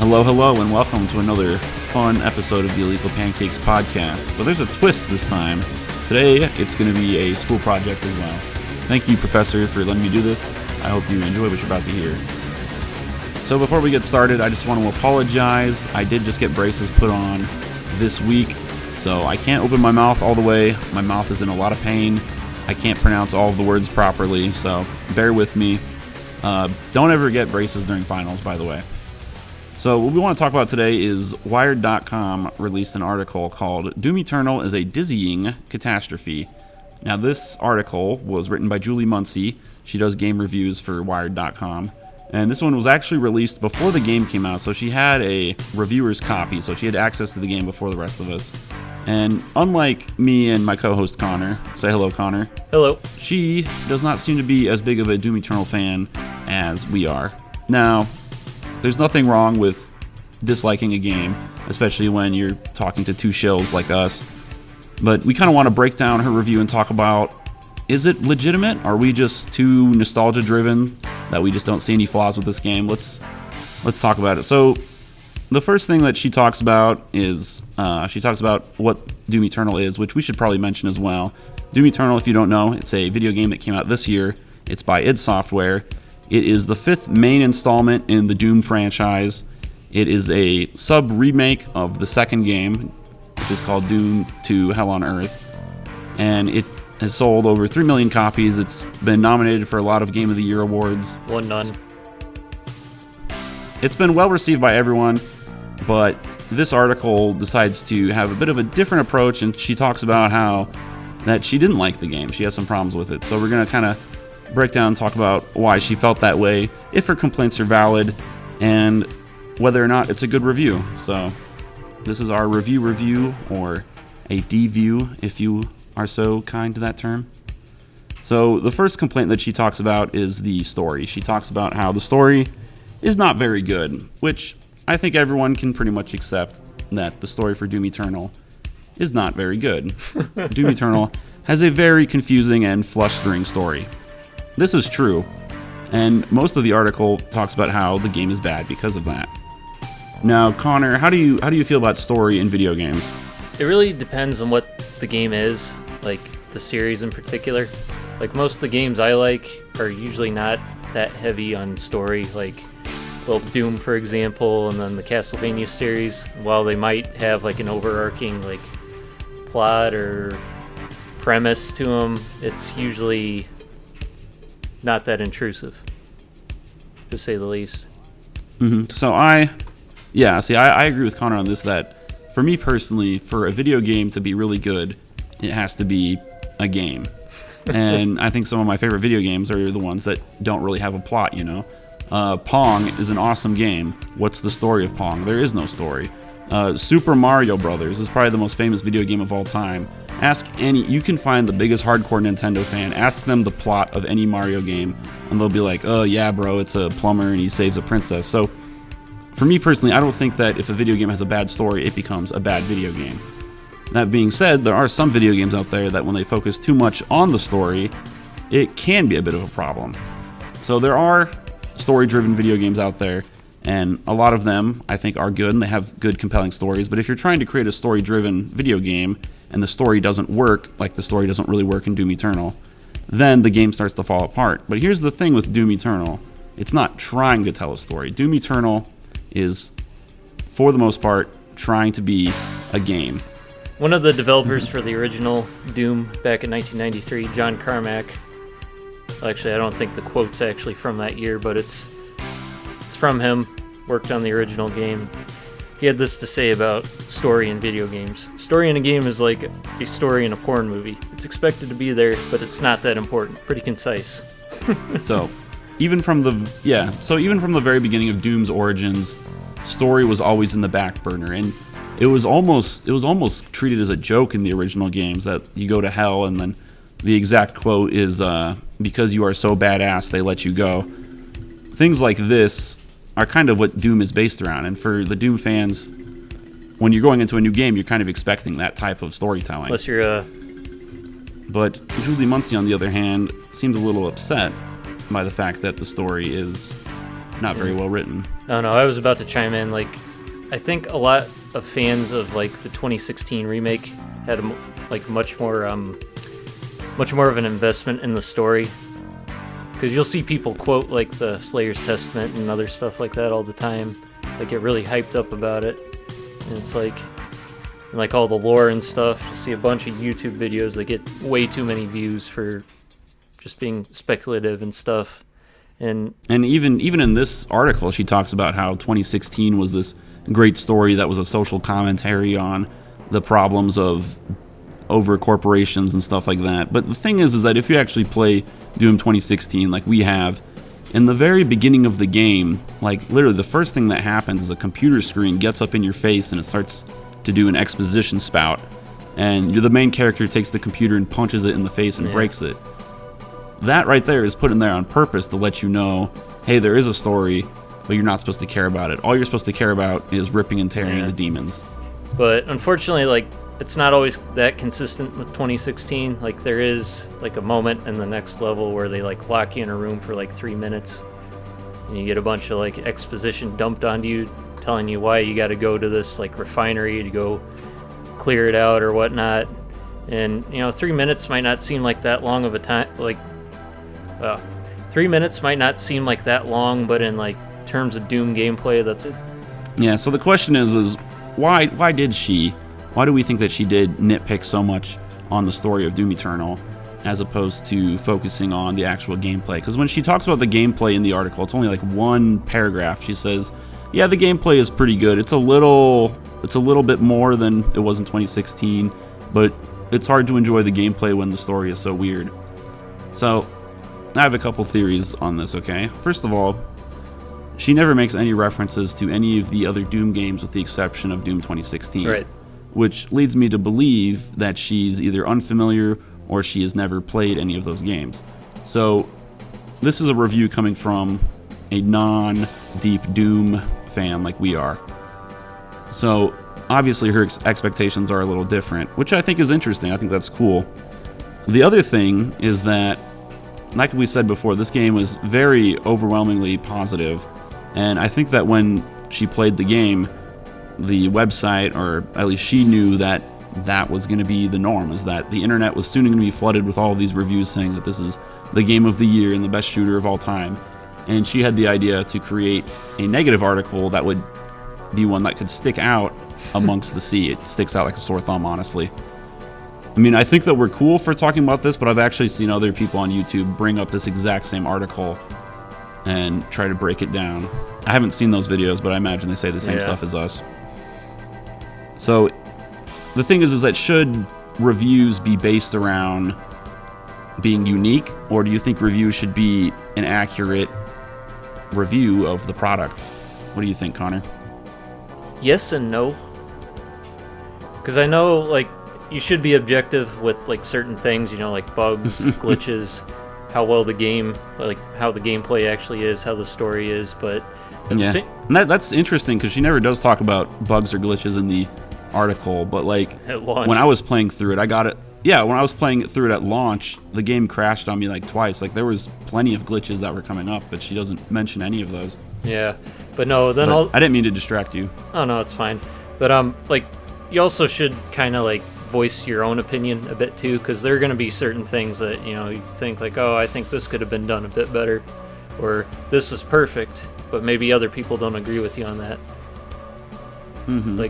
Hello, and welcome to another fun episode of the Illegal Pancakes podcast. But there's a twist this time. Today, it's going to be a school project as well. Thank you, Professor, for letting me do this. I hope you enjoy what you're about to hear. So before we get started, I just want to apologize. I did just get braces put on this week, so I can't open my mouth all the way. My mouth is in a lot of pain. I can't pronounce all of the words properly, so bear with me. Don't ever get braces during finals, by the way. So what we want to talk about today is Wired.com released an article called Doom Eternal is a Dizzying Catastrophe. Now this article was written by Julie Muncie. She does game reviews for Wired.com. And this one was actually released before the game came out, so she had a reviewer's copy, so she had access to the game before the rest of us. And unlike me and my co-host Connor, say hello Connor. Hello. She does not seem to be as big of a Doom Eternal fan as we are. Now, there's nothing wrong with disliking a game, especially when you're talking to two shills like us. But we kind of want to break down her review and talk about, is it legitimate? Are we just too nostalgia-driven that we just don't see any flaws with this game? Let's talk about it. So the first thing that she talks about is she talks about what Doom Eternal is, which we should probably mention as well. Doom Eternal, if you don't know, it's a video game that came out this year. It's by id Software. It is the fifth main installment in the Doom franchise. It is a sub-remake of the second game, which is called Doom 2 Hell on Earth. And it has sold over 3 million copies. It's been nominated for a lot of Game of the Year awards. Won none. It's been well received by everyone, but this article decides to have a bit of a different approach, and she talks about how that she didn't like the game. She has some problems with it. So we're going to kind of break down and talk about why she felt that way, if her complaints are valid, and whether or not it's a good review. So this is our review, or a deview, if you are so kind to that term. So the first complaint that she talks about is the story. She talks about how the story is not very good, which I think everyone can pretty much accept that the story for Doom Eternal is not very good. Doom Eternal has a very confusing and flustering story. This is true, and most of the article talks about how the game is bad because of that. Now, Connor, how do you feel about story in video games? It really depends on what the game is, like the series in particular. Like most of the games I like are usually not that heavy on story, like Doom, for example, and then the Castlevania series. While they might have like an overarching like plot or premise to them, it's usually not that intrusive, to say the least. Mm-hmm. So I agree with Connor on this, that for me personally, for a video game to be really good, it has to be a game. And I think some of my favorite video games are the ones that don't really have a plot, you know. Pong is an awesome game. What's the story of Pong? There is no story. Super Mario Brothers is probably the most famous video game of all time. You can find the biggest hardcore Nintendo fan, ask them the plot of any Mario game, and they'll be like, oh yeah bro, it's a plumber and he saves a princess. So for me personally, I don't think that if a video game has a bad story, it becomes a bad video game. That being said, there are some video games out there that when they focus too much on the story, it can be a bit of a problem. So there are story-driven video games out there, and a lot of them I think are good and they have good compelling stories. But if you're trying to create a story-driven video game and the story doesn't work, like the story doesn't really work in Doom Eternal, then the game starts to fall apart. But here's the thing with Doom Eternal. It's not trying to tell a story. Doom Eternal is, for the most part, trying to be a game. One of the developers for the original Doom back in 1993, John Carmack, actually I don't think the quote's actually from that year, but it's from him, worked on the original game. He had this to say about story in video games. Story in a game is like a story in a porn movie. It's expected to be there, but it's not that important. Pretty concise. So even from the very beginning of Doom's origins, story was always in the back burner, and it was almost treated as a joke in the original games that you go to hell, and then the exact quote is, because you are so badass, they let you go. Things like this are kind of what Doom is based around, and for the Doom fans, when you're going into a new game, you're kind of expecting that type of storytelling. Unless you're But Julie Muncie, on the other hand, seems a little upset by the fact that the story is not very well written. No, I was about to chime in. Like, I think a lot of fans of like the 2016 remake had much more of an investment in the story, because you'll see people quote like the Slayer's Testament and other stuff like that all the time. Like, get really hyped up about it, and it's like all the lore and stuff. You see a bunch of YouTube videos that get way too many views for just being speculative and stuff. And even in this article, she talks about how 2016 was this great story that was a social commentary on the problems of over corporations and stuff like that. But the thing is that if you actually play Doom 2016 like we have, in the very beginning of the game, like literally the first thing that happens is a computer screen gets up in your face and it starts to do an exposition spout, and the main character takes the computer and punches it in the face and breaks it. That right there is put in there on purpose to let you know, hey, there is a story, but you're not supposed to care about it. All you're supposed to care about is ripping and tearing the demons. But unfortunately, like, it's not always that consistent with 2016. Like, there is like a moment in the next level where they like lock you in a room for like 3 minutes, and you get a bunch of like exposition dumped onto you, telling you why you got to go to this like refinery to go clear it out or whatnot. And 3 minutes might not seem like that long of a time. Like, 3 minutes might not seem like that long, but in like terms of Doom gameplay, that's it. Yeah. So the question is why do we think that she did nitpick so much on the story of Doom Eternal as opposed to focusing on the actual gameplay? Because when she talks about the gameplay in the article, it's only like one paragraph. She says, yeah, the gameplay is pretty good. It's a little bit more than it was in 2016, but it's hard to enjoy the gameplay when the story is so weird. So I have a couple theories on this, okay? First of all, she never makes any references to any of the other Doom games with the exception of Doom 2016. Right. Which leads me to believe that she's either unfamiliar or she has never played any of those games. So this is a review coming from a non-deep Doom fan like we are. So obviously her expectations are a little different, which I think is interesting. I think that's cool. The other thing is that, like we said before, this game was very overwhelmingly positive, and I think that when she played the game, the website, or at least she knew that that was going to be the norm, is that the internet was soon going to be flooded with all of these reviews saying that this is the game of the year and the best shooter of all time. And she had the idea to create a negative article that would be one that could stick out amongst the sea. It sticks out like a sore thumb, honestly. I mean, I think that we're cool for talking about this, but I've actually seen other people on YouTube bring up this exact same article and try to break it down. I haven't seen those videos, but I imagine they say the same stuff as us. So the thing is that should reviews be based around being unique, or do you think reviews should be an accurate review of the product? What do you think, Connor? Yes and no. Because I know, like, you should be objective with like certain things, like bugs, glitches, how well the game, like how the gameplay actually is, how the story is. But and that's interesting because she never does talk about bugs or glitches in the article. But like when I was playing through it, I got it. Yeah, when I was playing through it at launch, the game crashed on me like twice. Like there was plenty of glitches that were coming up, but she doesn't mention any of those. Yeah, but no, then I didn't mean to distract you. Oh no, it's fine. But like you also should kind of like voice your own opinion a bit too, because there are going to be certain things that you think like, oh, I think this could have been done a bit better, or this was perfect, but maybe other people don't agree with you on that. Mm-hmm.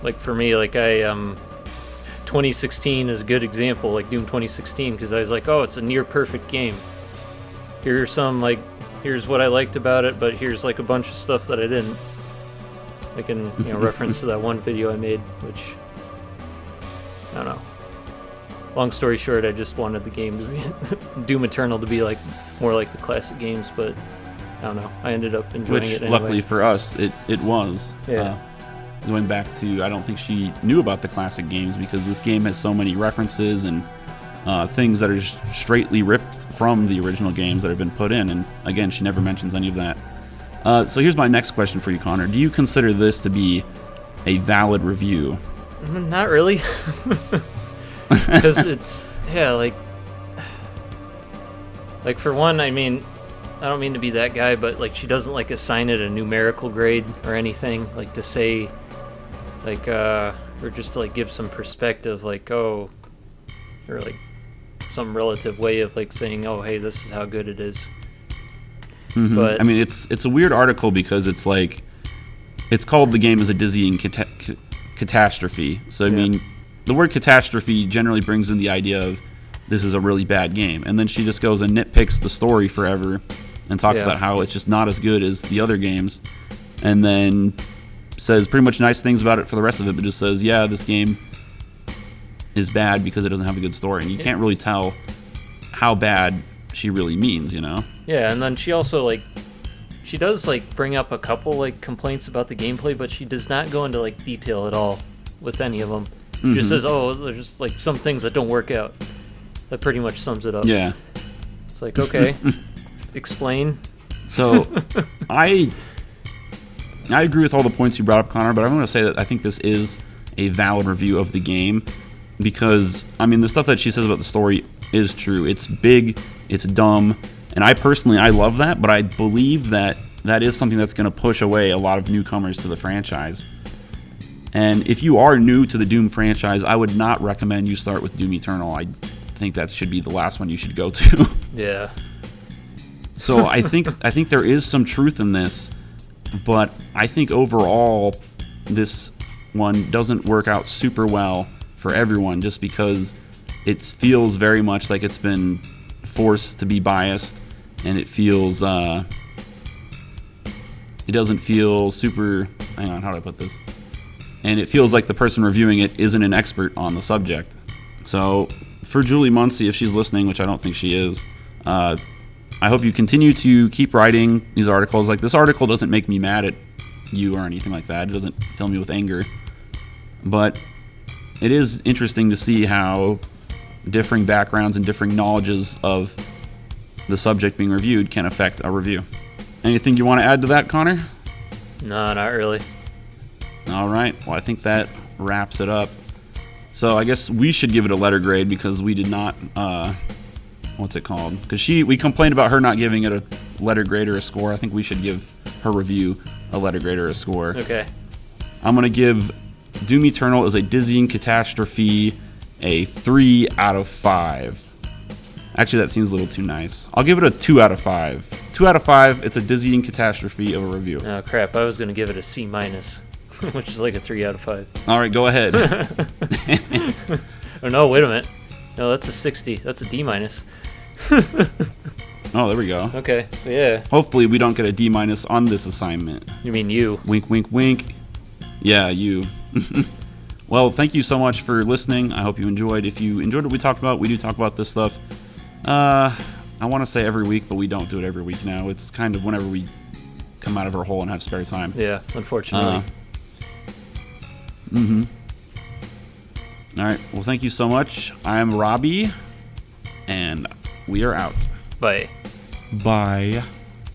Like for me, like 2016 is a good example, like Doom 2016, because I was like, oh, it's a near perfect game. Here's what I liked about it, but here's like a bunch of stuff that I didn't. Like in reference to that one video I made, which I don't know. Long story short, I just wanted the game to be Doom Eternal to be like more like the classic games, but I don't know. I ended up enjoying it anyway. Luckily for us, it was. Yeah. Going back to, I don't think she knew about the classic games because this game has so many references and things that are just straightly ripped from the original games that have been put in. And again, she never mentions any of that. So here's my next question for you, Connor. Do you consider this to be a valid review? Not really. Because it's, like for one, I mean, I don't mean to be that guy, but like she doesn't like assign it a numerical grade or anything, like to say, like or just to like give some perspective, like or like some relative way of like saying, oh hey, this is how good it is. Mm-hmm. But I mean, it's a weird article because it's like it's called "The Game is a Dizzying Catastrophe." So I mean, the word catastrophe generally brings in the idea of this is a really bad game, and then she just goes and nitpicks the story forever and talks about how it's just not as good as the other games, and then says pretty much nice things about it for the rest of it, but just says, yeah, this game is bad because it doesn't have a good story, and you can't really tell how bad she really means, you know? Yeah, and then she also like she does like bring up a couple like complaints about the gameplay, but she does not go into like detail at all with any of them. She just says, oh, there's just like some things that don't work out. That pretty much sums it up. Yeah. It's like, okay, explain. So I agree with all the points you brought up, Connor, but I'm going to say that I think this is a valid review of the game because, I mean, the stuff that she says about the story is true. It's big, it's dumb, and I love that, but I believe that that is something that's going to push away a lot of newcomers to the franchise. And if you are new to the Doom franchise, I would not recommend you start with Doom Eternal. I think that should be the last one you should go to. Yeah. So I think there is some truth in this, but I think overall this one doesn't work out super well for everyone just because it feels very much like it's been forced to be biased, and it feels it doesn't feel super, hang on, how do I put this? And it feels like the person reviewing it isn't an expert on the subject. So for Julie Muncie, if she's listening, which I don't think she is, I hope you continue to keep writing these articles. Like, this article doesn't make me mad at you or anything like that. It doesn't fill me with anger. But it is interesting to see how differing backgrounds and differing knowledges of the subject being reviewed can affect a review. Anything you want to add to that, Connor? No, not really. All right. Well, I think that wraps it up. So I guess we should give it a letter grade because we did not, what's it called? Because we complained about her not giving it a letter grade or a score. I think we should give her review a letter grade or a score. Okay. I'm going to give Doom Eternal as a dizzying catastrophe a 3 out of 5. Actually, that seems a little too nice. I'll give it a 2 out of 5. 2 out of 5, it's a dizzying catastrophe of a review. Oh, crap. I was going to give it a C-, which is like a 3 out of 5. All right, go ahead. Oh, no, wait a minute. No, that's a 60. That's a D-. Oh, there we go. Okay, so yeah. Hopefully we don't get a D- on this assignment. You mean you? Wink, wink, wink. Yeah, you. Well, thank you so much for listening. I hope you enjoyed. If you enjoyed what we talked about, we do talk about this stuff. I want to say every week, but we don't do it every week now. It's kind of whenever we come out of our hole and have spare time. Yeah, unfortunately. All right. Well, thank you so much. I'm Robbie, and we are out. Bye. Bye.